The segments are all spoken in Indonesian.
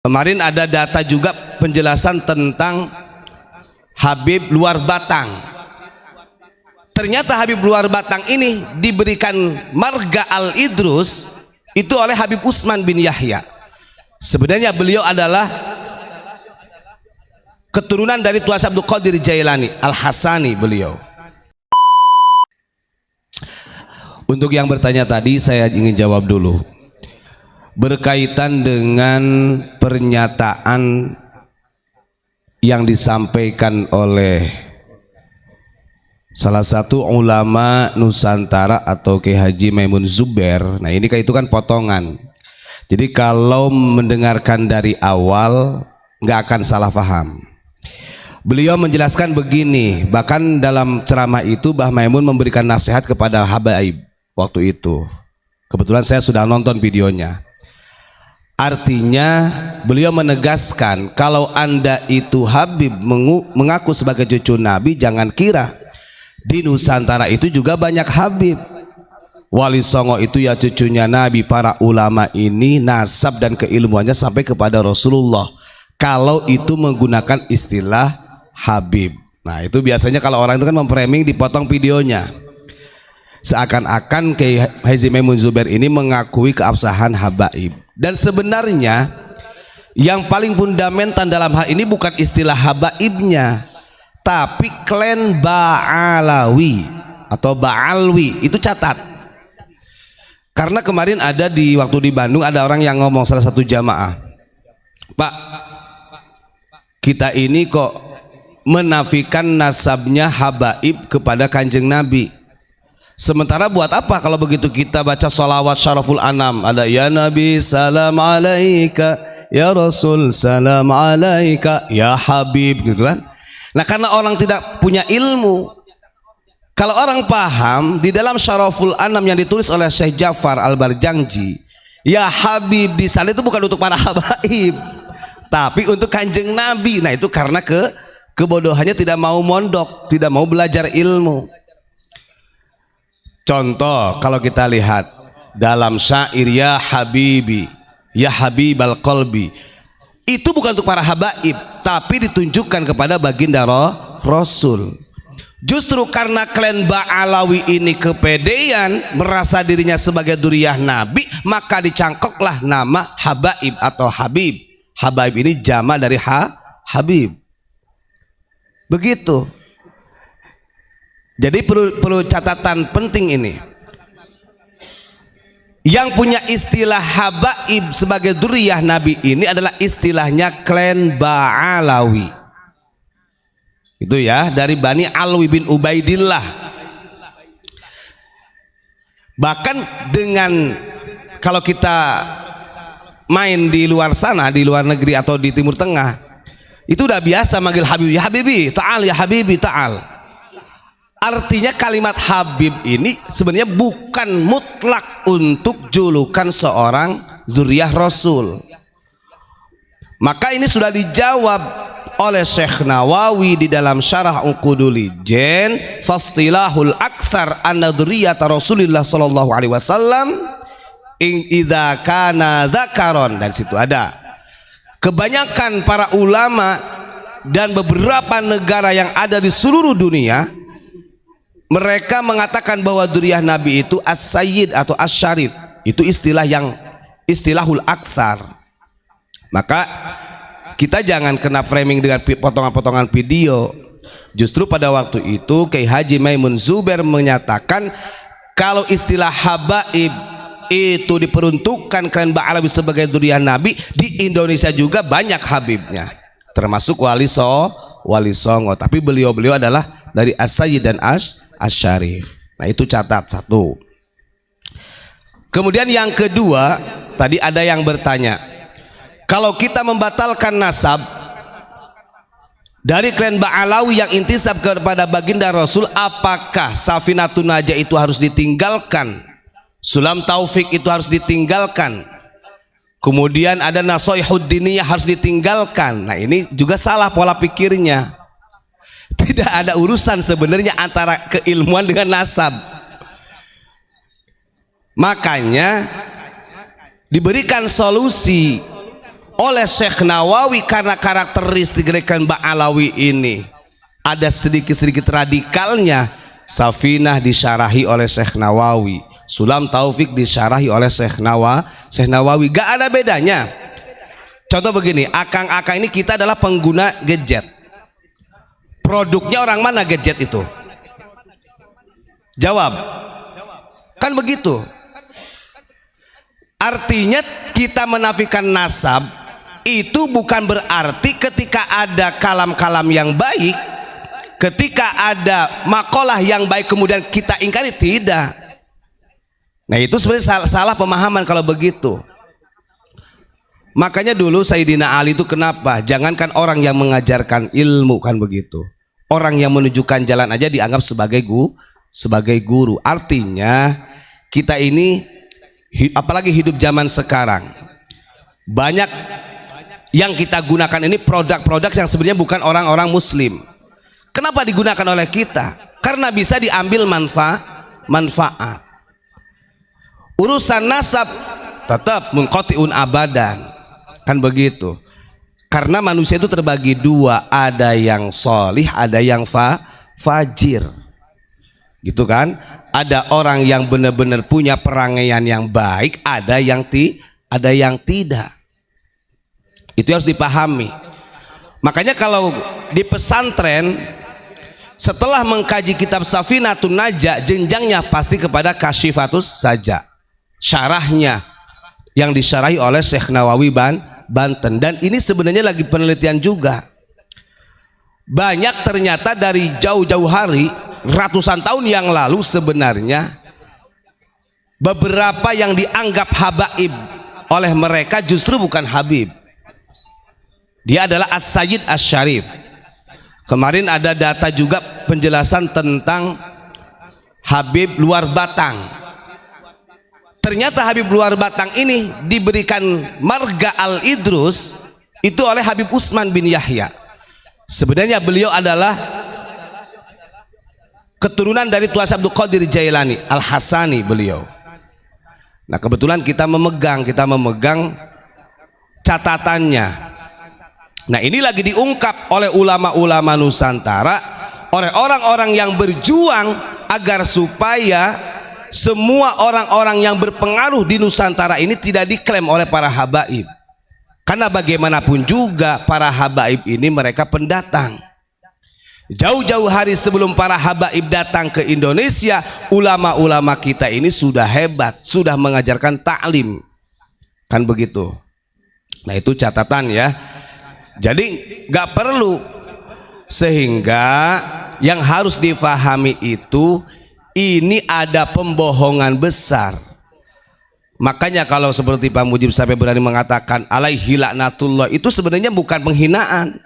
Kemarin ada data juga penjelasan tentang Habib luar Batang. Ternyata Habib luar Batang ini diberikan marga Al-Idrus itu oleh Habib Utsman bin Yahya. Sebenarnya beliau adalah keturunan dari Tuan Abdul Qadir Jailani Al-Hasani beliau. Untuk yang bertanya tadi saya ingin jawab dulu. Berkaitan dengan pernyataan yang disampaikan oleh salah satu ulama Nusantara atau Kiai Haji Maimun Zubair. Nah ini itu kan potongan. Jadi kalau mendengarkan dari awal nggak akan salah paham. Beliau menjelaskan begini, bahkan dalam ceramah itu Mbah Maimun memberikan nasihat kepada habaib waktu itu. Kebetulan saya sudah nonton videonya. Artinya beliau menegaskan kalau Anda itu Habib mengaku sebagai cucu Nabi, jangan kira di Nusantara itu juga banyak Habib. Wali Songo itu ya cucunya Nabi. Para ulama ini nasab dan keilmuannya sampai kepada Rasulullah kalau itu menggunakan istilah Habib. Nah itu biasanya kalau orang itu kan memframing, dipotong videonya seakan-akan Kiai Haji Maimun Zubair ini mengakui keabsahan habaib. Dan sebenarnya yang paling fundamental dalam hal ini bukan istilah habaibnya, tapi klan Ba'alawi atau Ba'alwi. Itu catat. Karena kemarin ada waktu di Bandung ada orang yang ngomong, salah satu jamaah, Pak, kita ini kok menafikan nasabnya habaib kepada Kanjeng Nabi. Sementara buat apa kalau begitu kita baca sholawat syaraful anam, ada ya Nabi salam alaika, ya Rasul salam alaika, ya Habib, gitu kan. Nah karena orang tidak punya ilmu, kalau orang paham di dalam syaraful anam yang ditulis oleh Syekh Ja'far Al-Barjangji, ya Habib di sana itu bukan untuk para habaib tapi untuk Kanjeng Nabi. Nah itu karena kebodohannya, tidak mau mondok, tidak mau belajar ilmu. Contoh kalau kita lihat dalam syair ya Habibi, ya Habibal Qalbi, itu bukan untuk para habaib tapi ditunjukkan kepada baginda Rasul. Justru karena klan Ba'alawi ini kepedean merasa dirinya sebagai duriyah Nabi, maka dicangkoklah nama habaib atau Habib. Habaib ini jama dari Habib. Begitu. Jadi perlu catatan penting ini. Yang punya istilah habaib sebagai duriyah Nabi ini adalah istilahnya klan Ba'alawi. Itu ya, dari Bani Alwi bin Ubaidillah. Bahkan dengan kalau kita main di luar sana, di luar negeri atau di Timur Tengah, itu udah biasa manggil Habib, ya Habibi, ta'al, ya Habibi, ta'al. Artinya kalimat Habib ini sebenarnya bukan mutlak untuk julukan seorang zuriyah Rasul. Maka ini sudah dijawab oleh Syekh Nawawi di dalam Syarah Uqudul Jen, fastilahul aktsar anna dzurriyyata Rasulillah sallallahu alaihi wasallam in idza kana dzakaron, dan situ ada kebanyakan para ulama dan beberapa negara yang ada di seluruh dunia, mereka mengatakan bahwa dzurriyyah Nabi itu as-sayyid atau as-syarif. Itu istilahul aktsar. Maka kita jangan kena framing dengan potongan-potongan video. Justru pada waktu itu Kiai Haji Maimun Zubair menyatakan kalau istilah habaib itu diperuntukkan klan Ba'alawi sebagai dzurriyyah Nabi, di Indonesia juga banyak habibnya, termasuk Wali Songo. Tapi beliau adalah dari as-sayyid dan Asy-Syarif. Nah itu catat satu. Kemudian yang kedua, tadi ada yang bertanya, kalau kita membatalkan nasab dari klan Ba'alawi yang intisab kepada baginda Rasul, apakah Safinatun Najah itu harus ditinggalkan, Sulam Taufik itu harus ditinggalkan, kemudian ada Nasoihud Diniyah harus ditinggalkan? Nah ini juga salah pola pikirnya. Tidak ada urusan sebenarnya antara keilmuan dengan nasab. Makanya diberikan solusi oleh Syekh Nawawi karena karakteristik gerakan Ba'alawi ini ada sedikit-sedikit radikalnya. Safinah disyarahi oleh Syekh Nawawi, Sulam Taufik disyarahi oleh Syekh Nawawi, gak ada bedanya. Contoh begini, akang-akang ini kita adalah pengguna gadget. Produknya orang mana gadget itu? Jawab. Kan begitu. Artinya kita menafikan nasab itu bukan berarti ketika ada kalam-kalam yang baik, ketika ada makalah yang baik kemudian kita ingkari, tidak. Nah itu sebenarnya salah pemahaman kalau begitu. Makanya dulu Sayyidina Ali itu kenapa? Jangankan orang yang mengajarkan ilmu, kan begitu. Orang yang menunjukkan jalan aja dianggap sebagai guru. Artinya kita ini, apalagi hidup zaman sekarang, banyak yang kita gunakan ini produk-produk yang sebenarnya bukan orang-orang muslim. Kenapa digunakan oleh kita? Karena bisa diambil manfaat. Urusan nasab tetap munqati'un abadan, kan begitu. Karena manusia itu terbagi dua, ada yang solih, ada yang fajir, gitu kan. Ada orang yang benar-benar punya perangaian yang baik, ada yang tidak. Itu harus dipahami. Makanya kalau di pesantren setelah mengkaji kitab Safinatun Najah, jenjangnya pasti kepada Kasyifatus Saja, syarahnya yang disyarahi oleh Syekh Nawawi Banten. Dan ini sebenarnya lagi penelitian juga. Banyak ternyata dari jauh-jauh hari, ratusan tahun yang lalu sebenarnya beberapa yang dianggap habaib oleh mereka justru bukan habib. Dia adalah As-Sayyid Asy-Syarif. Kemarin ada data juga penjelasan tentang Habib Luar Batang. Ternyata Habib Luar Batang ini diberikan marga Al-Idrus itu oleh Habib Utsman bin Yahya. Sebenarnya beliau adalah keturunan dari Tuan Abdul Qadir Jailani Al-Hasani beliau. Nah kebetulan kita memegang catatannya. Nah ini lagi diungkap oleh ulama-ulama Nusantara, oleh orang-orang yang berjuang agar supaya semua orang-orang yang berpengaruh di Nusantara ini tidak diklaim oleh para habaib. Karena bagaimanapun juga para habaib ini mereka pendatang. Jauh-jauh hari sebelum para habaib datang ke Indonesia, ulama-ulama kita ini sudah hebat, sudah mengajarkan taklim, kan begitu. Nah itu catatan ya. Jadi gak perlu, sehingga yang harus difahami itu ini ada pembohongan besar. Makanya kalau seperti Pak Mujib sampai berani mengatakan alaihi laknatullah, itu sebenarnya bukan penghinaan.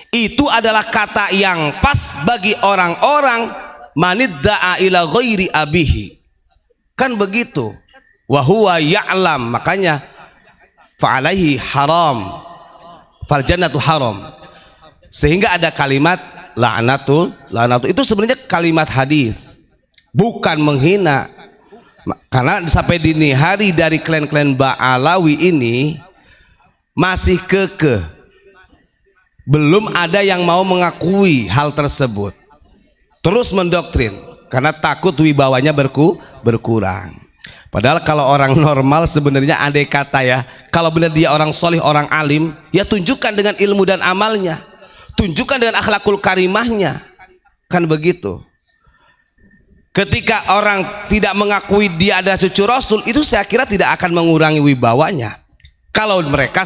Itu adalah kata yang pas bagi orang-orang manidda'a ila ghairi abihi, kan begitu. Wa huwa ya'lam, makanya fa'alaihi haram, fal jannatu haram. Sehingga ada kalimat la'natul itu sebenarnya kalimat hadis, bukan menghina. Karena sampai dini hari dari klan-klan Ba'alawi ini masih kekeh, belum ada yang mau mengakui hal tersebut, terus mendoktrin karena takut wibawanya berkurang. Padahal kalau orang normal sebenarnya andai kata ya, kalau benar dia orang solih, orang alim, ya tunjukkan dengan ilmu dan amalnya, tunjukkan dengan akhlakul karimahnya, kan begitu. Ketika orang tidak mengakui dia ada cucu Rasul, itu saya kira tidak akan mengurangi wibawanya kalau mereka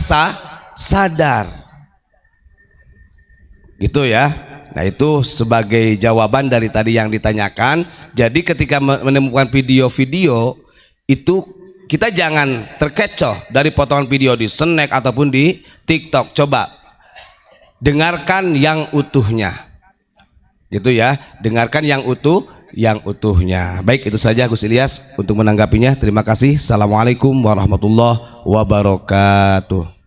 sadar, gitu ya. Nah itu sebagai jawaban dari tadi yang ditanyakan. Jadi ketika menemukan video-video itu, kita jangan terkecoh dari potongan video di Snack ataupun di TikTok. Coba dengarkan yang utuhnya, gitu ya, dengarkan yang utuhnya. Baik, itu saja Gus Ilyas untuk menanggapinya. Terima kasih. Assalamualaikum warahmatullahi wabarakatuh.